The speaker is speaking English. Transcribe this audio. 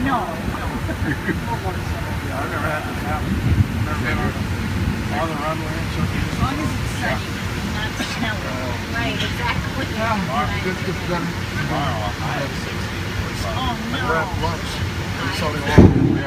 No. Yeah, I've never had this happen. Never been on the runway and so As long as it's sunny, not snowy. Right, exactly. Good. Oh, no. We're at lunch. We saw the